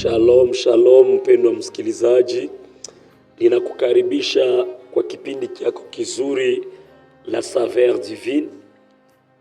Shalom, shalom mpendwa msikilizaji. Ninakukaribisha kwa kipindi chako kizuri la Saveur Divine.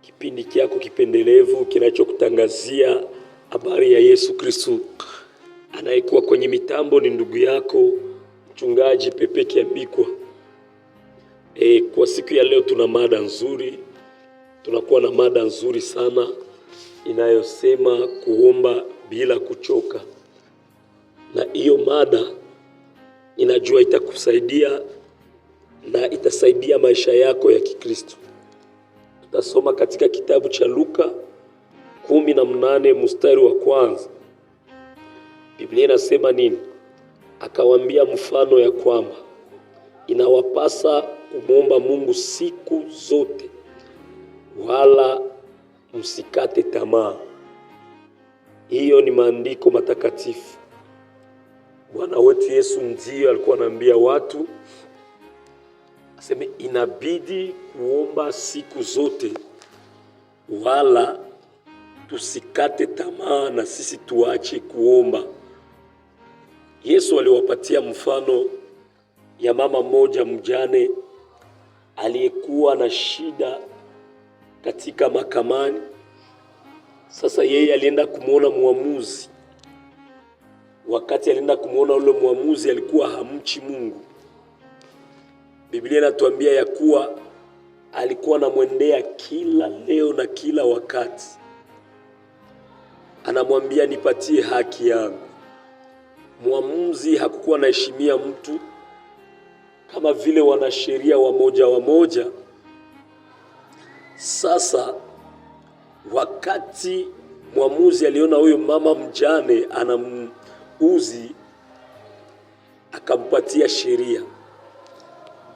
Kipindi chako kipendelevu kinachokutangazia habari ya Yesu Kristo. Anayekuwa kwenye mitambo ni ndugu yako mchungaji Pepe Kiambikwa. Kwa siku ya leo tuna mada nzuri. Tunakuwa na mada nzuri sana inayosema kuomba bila kuchoka. Na hiyo mada inajua itakusaidia na itasaidia maisha yako ya Kikristo. Tutasoma katika kitabu cha Luka 18 mstari wa kwanza. Biblia inasema nini? Akawaambia mfano ya kwamba inawapasa kumwomba Mungu siku zote, wala msikate tamaa. Hiyo ni maandiko matakatifu. Bwana wetu Yesu ndiye alikuwa anaambia watu, aseme inabidi kuomba siku zote, wala tusikate tamaa na sisi tuache kuomba. Yesu aliwapatia mfano ya mama moja mjane aliyekuwa na shida katika mahakamani. Sasa yeye alienda kumuona muamuzi. Wakati alienda kumuona ule muamuzi, alikuwa hamchi Mungu. Biblia inatuambia ya kuwa alikuwa anamwendea kila leo na kila wakati, anamwambia nipatie haki yangu. Muamuzi hakukuwa anaheshimia mtu kama vile wanasheria wamoja. Sasa wakati muamuzi aliona huyo mama mjane anamuuzi, akampatia sheria.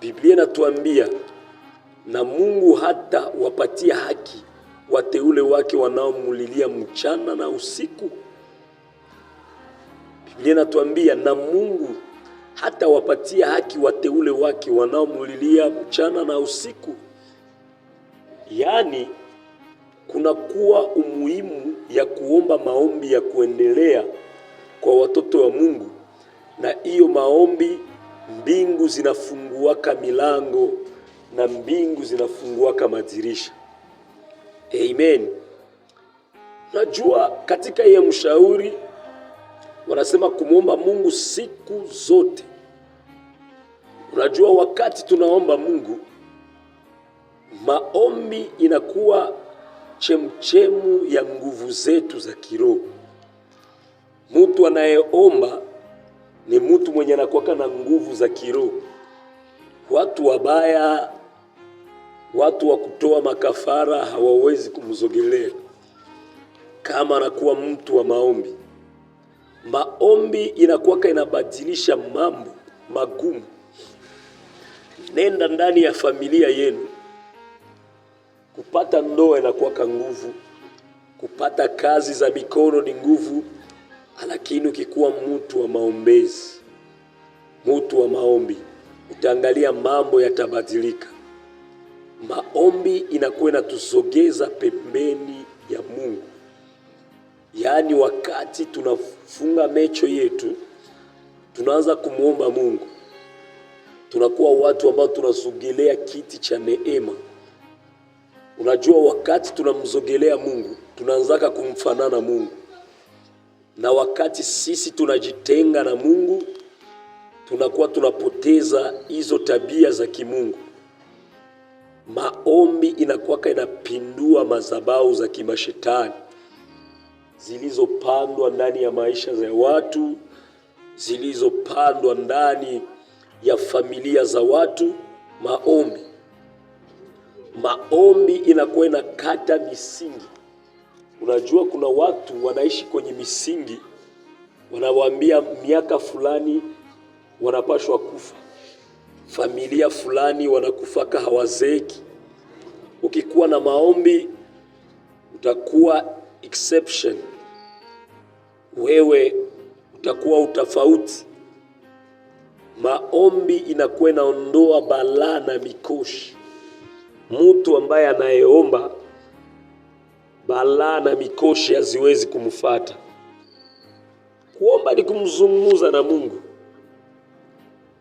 Biblia inatuambia na Mungu hata wapatia haki wateule wake wanaomulilia mchana na usiku. Biblia inatuambia na Mungu hata wapatia haki wateule wake wanaomulilia mchana na usiku. Yaani kuna kuwa umuhimu ya kuomba maombi ya kuendelea kwa watoto wa Mungu, na hiyo maombi mbingu zinafunguaka milango na mbingu zinafunguaka madirisha. Amen. Najua katika hiyo mshauri wanasema kumwomba Mungu siku zote. Unajua wakati tunaomba Mungu, maombi inakuwa chemchemu ya nguvu zetu za kiroho. Mtu anayeomba ni mtu mwenye anakuwa na nguvu za kiroho. Watu wabaya, watu wa kutoa makafara hawawezi kumzogelea kama anakuwa mtu wa maombi. Maombi inakuwa inabadilisha mambo magumu. Nenda ndani ya familia yenu, kupata ndoa inakuwa nguvu, kupata kazi za mikono ni nguvu. Lakini ukikuwa mtu wa maombezi, mtu wa maombi, utaangalia mambo yatabadilika. Maombi inakuwa inatusogeza pembeni ya Mungu. Yaani wakati tunafunga macho yetu, tunaanza kumuomba Mungu, tunakuwa watu ambao tunasogelea kiti cha neema. Unajua wakati tunamzogelea Mungu, tunaanzaka kumfanana Mungu. Na wakati sisi tunajitenga na Mungu, tunakuwa tunapoteza hizo tabia za kimungu. Maombi inakuwa inapindua madhabahu za kimashetani zilizopandwa ndani ya maisha ya watu, zilizopandwa ndani ya familia za watu. Maombi inakuwa inakata misingi. Unajua kuna watu wanaishi kwenye misingi, wanawaambia miaka fulani wanapashwa kufa, familia fulani wanakufaka hawazeki. Ukikuwa na maombi utakuwa exception, wewe utakuwa utafauti. Maombi inakuwa inaondoa balaa na mikoshi. Mtu ambaye anayeomba, balaa na mikoshi haziwezi kumfuata. Kuomba ni kumzungumza na Mungu,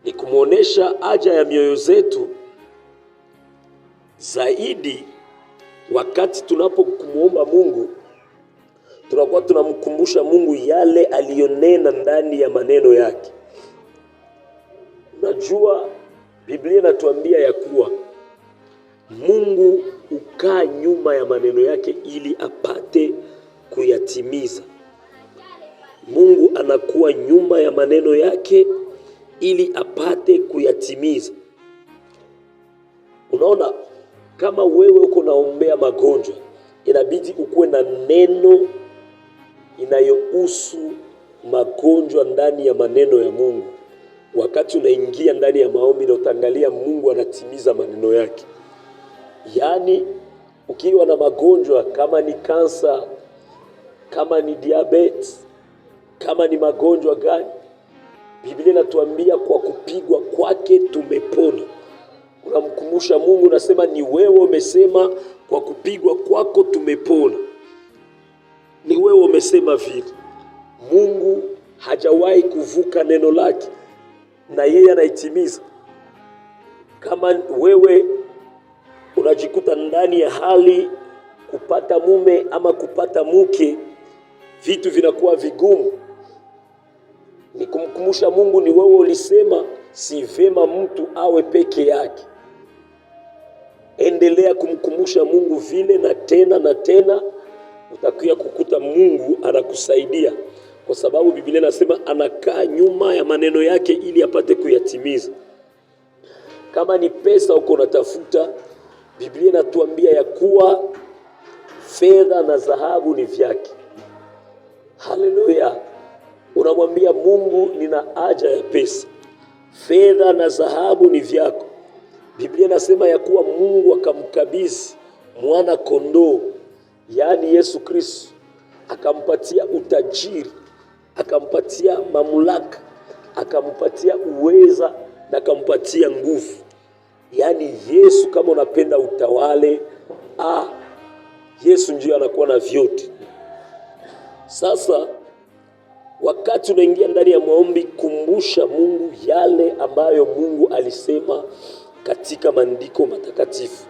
ni kumuonesha haja ya mioyo zetu. Zaidi wakati tunapokumuomba Mungu, tunakuwa tunamkumbusha Mungu yale aliyonena ndani ya maneno yake. Unajua Biblia inatuambia ya kuwa Mungu ukaa nyuma ya maneno yake ili apate kuyatimiza. Mungu anakuwa nyuma ya maneno yake ili apate kuyatimiza. Unaona, kama wewe uko naombea magonjwa, inabidi ukuwe na neno inayohusu magonjwa ndani ya maneno ya Mungu. Wakati unaingia ndani ya maombi na utaangalia Mungu anatimiza maneno yake. Yaani ukiwa na magonjwa kama ni kansa, kama ni diabetes, kama ni magonjwa gani, Biblia inatuambia kwa kupigwa kwake tumepona. Unamkumbusha Mungu, unasema ni wewe umesema kwa kupigwa kwako tumepona. Ni wewe umesema vile. Mungu hajawahi kuvuka neno lake na yeye anaitimiza. Kama wewe unajikuta ndani ya hali kupata mume ama kupata mke, vitu vinakuwa vigumu, ni kumkumbusha Mungu, ni wewe ulisema si vema mtu awe peke yake. Endelea kumkumbusha Mungu vile na tena na tena, utakuja kukuta Mungu anakusaidia, kwa sababu Biblia inasema anakaa nyuma ya maneno yake ili apate kuyatimiza. Kama ni pesa uko unatafuta, Biblia inatuambia ya kuwa fedha na dhahabu ni vyake. Haleluya! Unamwambia Mungu, nina haja ya pesa, fedha na dhahabu ni vyako. Biblia inasema ya kuwa Mungu akamkabidhi mwana kondoo, yaani Yesu Kristo, akampatia utajiri, akampatia mamlaka, akampatia uweza na akampatia nguvu. Yaani Yesu, kama unapenda utawale, Yesu ndiye anakuwa na vyote. Sasa wakati unaingia ndani ya maombi, kumbusha Mungu yale ambayo Mungu alisema katika maandiko matakatifu.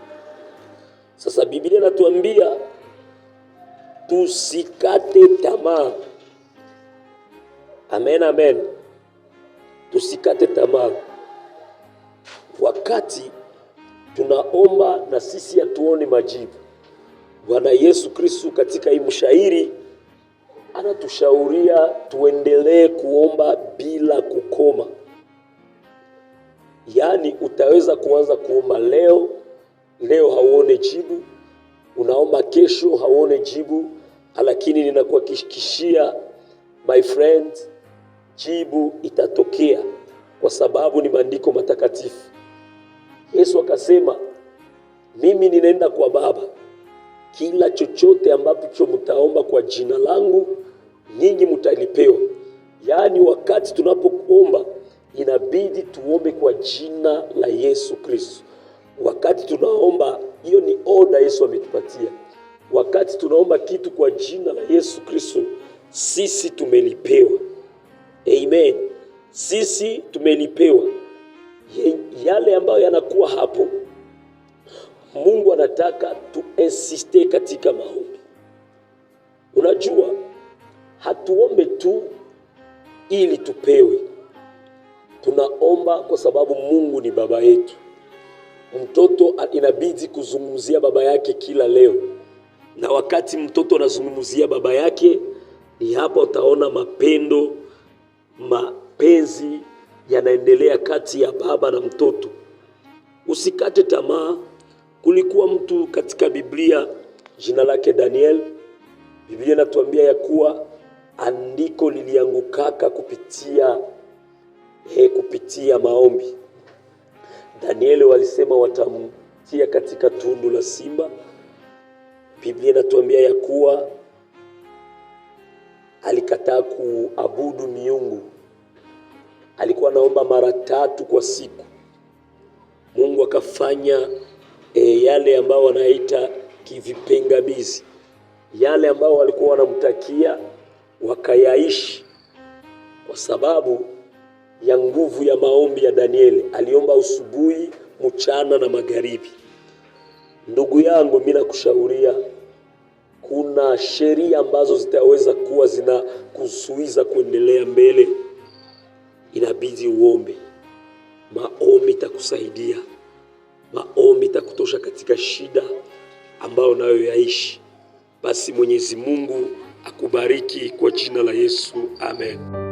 Sasa Biblia inatuambia tusikate tamaa. Amen, amen. Tusikate tamaa. Wakati tunaomba na sisi hatuoni majibu, Bwana Yesu Kristo katika hii mshairi anatushauria tuendelee kuomba bila kukoma. Yaani utaweza kuanza kuomba leo hauone jibu, unaomba kesho hauone jibu, lakini ninakuhakikishia my friend, jibu itatokea, kwa sababu ni maandiko matakatifu. Yesu akasema, mimi ninaenda kwa Baba, kila chochote ambacho mtaomba kwa jina langu nyinyi mtalipewa. Yaani wakati tunapoomba inabidi tuombe kwa jina la Yesu Kristo. Wakati tunaomba, hiyo ni order Yesu ametupatia. Wakati tunaomba kitu kwa jina la Yesu Kristo, sisi tumelipewa. Amen. Sisi tumelipewa. Yale ambayo yanakuwa hapo, Mungu anataka tuinsiste katika maombi. Unajua, hatuombe tu ili tupewe. Tunaomba kwa sababu Mungu ni baba yetu. Mtoto inabidi kuzungumzia baba yake kila leo. Na wakati mtoto anazungumzia baba yake, ni hapa utaona mapenzi yanaendelea kati ya baba na mtoto. Usikate tamaa. Kulikuwa mtu katika Biblia, jina lake Daniel. Biblia inatuambia ya kuwa andiko liliangukaka kupitia maombi. Daniel walisema watamtia katika tundu la simba. Biblia inatuambia ya kuwa alikataa kuabudu miungu. Alikuwa naomba mara 3 kwa siku. Mungu akafanya yale ambao wanaita kivipingamizi. Yale ambao walikuwa wanamtakia wakayaishi. kwa sababu ya nguvu ya maombi ya Danieli. Aliomba asubuhi, mchana na magharibi. Ndugu yangu, mimi nakushauria, kuna sheria ambazo zitaweza kuwa zinakuzuiza kuendelea mbele. Inabidi uombe. Maombi itakusaidia. Maombi itakutosha katika shida ambayo nayo yaishi. Basi Mwenyezi Mungu akubariki kwa jina la Yesu. Amen.